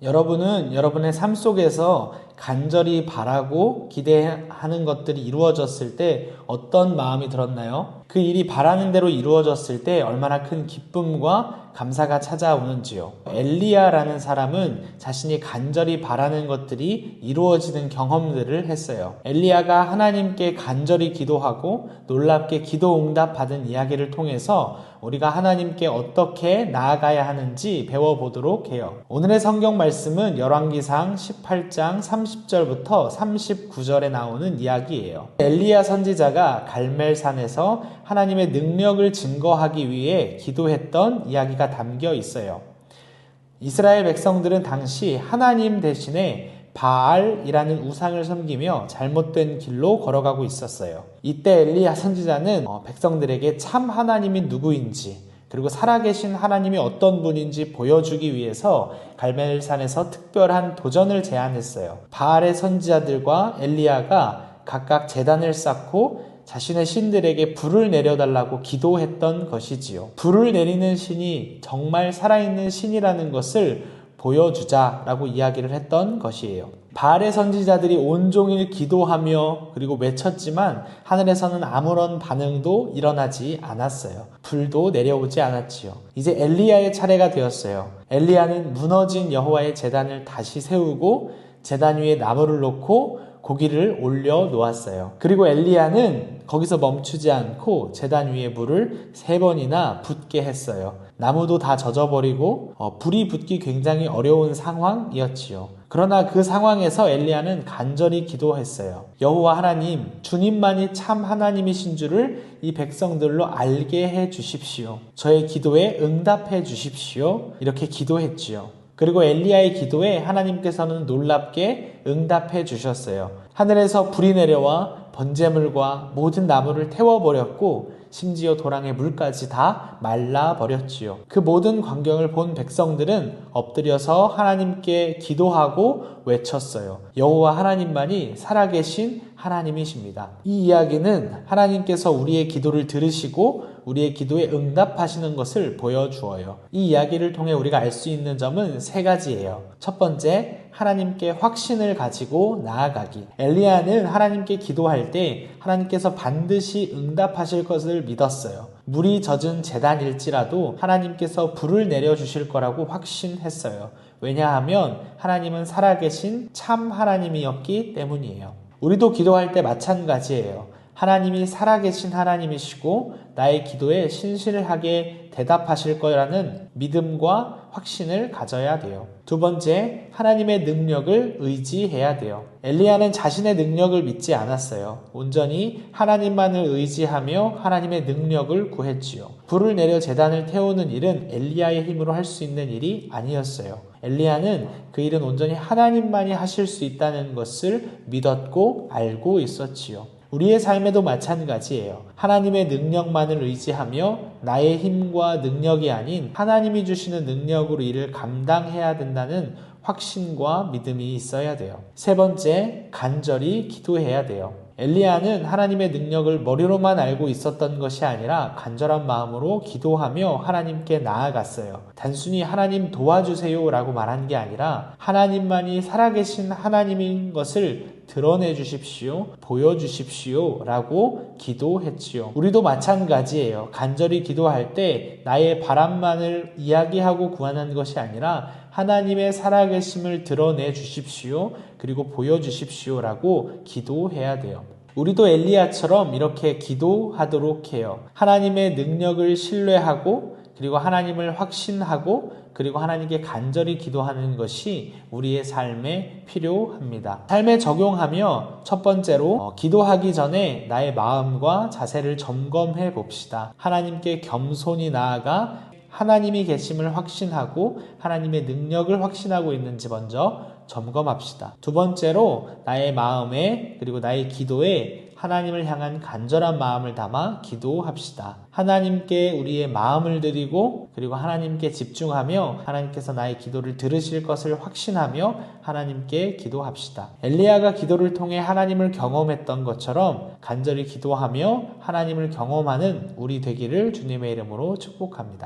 여러분은 여러분의 삶 속에서 간절히 바라고 기대하는 것들이 이루어졌을 때 어떤 마음이 들었나요? 그 일이 바라는 대로 이루어졌을 때 얼마나 큰 기쁨과 감사가 찾아오는지요. 엘리야라는 사람은 자신이 간절히 바라는 것들이 이루어지는 경험들을 했어요. 엘리야가 하나님께 간절히 기도하고 놀랍게 기도 응답 받은 이야기를 통해서 우리가 하나님께 어떻게 나아가야 하는지 배워보도록 해요. 오늘의 성경 말씀은 열왕기상 18장 30절부터 39절에 나오는 이야기예요. 엘리야 선지자가 갈멜산에서 하나님의 능력을 증거하기 위해 기도했던 이야기가 담겨 있어요. 이스라엘 백성들은 당시 하나님 대신에 바알이라는 우상을 섬기며 잘못된 길로 걸어가고 있었어요. 이때 엘리야 선지자는 백성들에게 참 하나님이 누구인지 그리고 살아계신 하나님이 어떤 분인지 보여주기 위해서 갈멜산에서 특별한 도전을 제안했어요. 바알의 선지자들과 엘리야가 각각 제단을 쌓고 자신의 신들에게 불을 내려달라고 기도했던 것이지요. 불을 내리는 신이 정말 살아있는 신이라는 것을 보여주자라고 이야기를 했던 것이에요. 바알의 선지자들이 온종일 기도하며 그리고 외쳤지만 하늘에서는 아무런 반응도 일어나지 않았어요. 불도 내려오지 않았지요. 이제 엘리야의 차례가 되었어요. 엘리야는 무너진 여호와의 제단을 다시 세우고 제단 위에 나무를 놓고 고기를 올려 놓았어요. 그리고 엘리야는 거기서 멈추지 않고 제단 위에 불을 3번이나 붙게 했어요. 나무도 다 젖어버리고 불이 붙기 굉장히 어려운 상황이었지요. 그러나 그 상황에서 엘리야는 간절히 기도했어요. 여호와 하나님, 주님만이 참 하나님이신 줄을 이 백성들로 알게 해 주십시오. 저의 기도에 응답해 주십시오. 이렇게 기도했지요. 그리고 엘리야의 기도에 하나님께서는 놀랍게 응답해 주셨어요. 하늘에서 불이 내려와 번제물과 모든 나무를 태워버렸고 심지어 도랑의 물까지 다 말라버렸지요. 그 모든 광경을 본 백성들은 엎드려서 하나님께 기도하고 외쳤어요. 여호와 하나님만이 살아계신 하나님이십니다. 이 이야기는 하나님께서 우리의 기도를 들으시고 우리의 기도에 응답하시는 것을 보여주어요. 이 이야기를 통해 우리가 알 수 있는 점은 3가지예요. 첫 번째, 하나님께 확신을 가지고 나아가기. 엘리야는 하나님께 기도할 때 하나님께서 반드시 응답하실 것을 믿었어요. 물이 젖은 제단일지라도 하나님께서 불을 내려주실 거라고 확신했어요. 왜냐하면 하나님은 살아계신 참 하나님이었기 때문이에요. 우리도 기도할 때 마찬가지예요. 하나님이 살아계신 하나님이시고 나의 기도에 신실하게 대답하실 거라는 믿음과 확신을 가져야 돼요. 두 번째, 하나님의 능력을 의지해야 돼요. 엘리야는 자신의 능력을 믿지 않았어요. 온전히 하나님만을 의지하며 하나님의 능력을 구했지요. 불을 내려 제단을 태우는 일은 엘리야의 힘으로 할 수 있는 일이 아니었어요. 엘리야는 그 일은 온전히 하나님만이 하실 수 있다는 것을 믿었고 알고 있었지요. 우리의 삶에도 마찬가지예요. 하나님의 능력만을 의지하며 나의 힘과 능력이 아닌 하나님이 주시는 능력으로 일을 감당해야 된다는 확신과 믿음이 있어야 돼요. 세 번째, 간절히 기도해야 돼요. 엘리야는 하나님의 능력을 머리로만 알고 있었던 것이 아니라 간절한 마음으로 기도하며 하나님께 나아갔어요. 단순히 하나님 도와주세요 라고 말한 게 아니라 하나님만이 살아계신 하나님인 것을 드러내 주십시오, 보여주십시오 라고 기도했지요. 우리도 마찬가지예요. 간절히 기도할 때 나의 바람만을 이야기하고 구하는 것이 아니라 하나님의 살아계심을 드러내 주십시오, 그리고 보여주십시오 라고 기도해야 돼요. 우리도 엘리야처럼 이렇게 기도하도록 해요. 하나님의 능력을 신뢰하고 그리고 하나님을 확신하고 그리고 하나님께 간절히 기도하는 것이 우리의 삶에 필요합니다. 삶에 적용하며 첫 번째로 기도하기 전에 나의 마음과 자세를 점검해 봅시다. 하나님께 겸손히 나아가 하나님이 계심을 확신하고 하나님의 능력을 확신하고 있는지 먼저 점검합시다. 두 번째로 나의 마음에 그리고 나의 기도에 하나님을 향한 간절한 마음을 담아 기도합시다. 하나님께 우리의 마음을 드리고 그리고 하나님께 집중하며 하나님께서 나의 기도를 들으실 것을 확신하며 하나님께 기도합시다. 엘리야가 기도를 통해 하나님을 경험했던 것처럼 간절히 기도하며 하나님을 경험하는 우리 되기를 주님의 이름으로 축복합니다.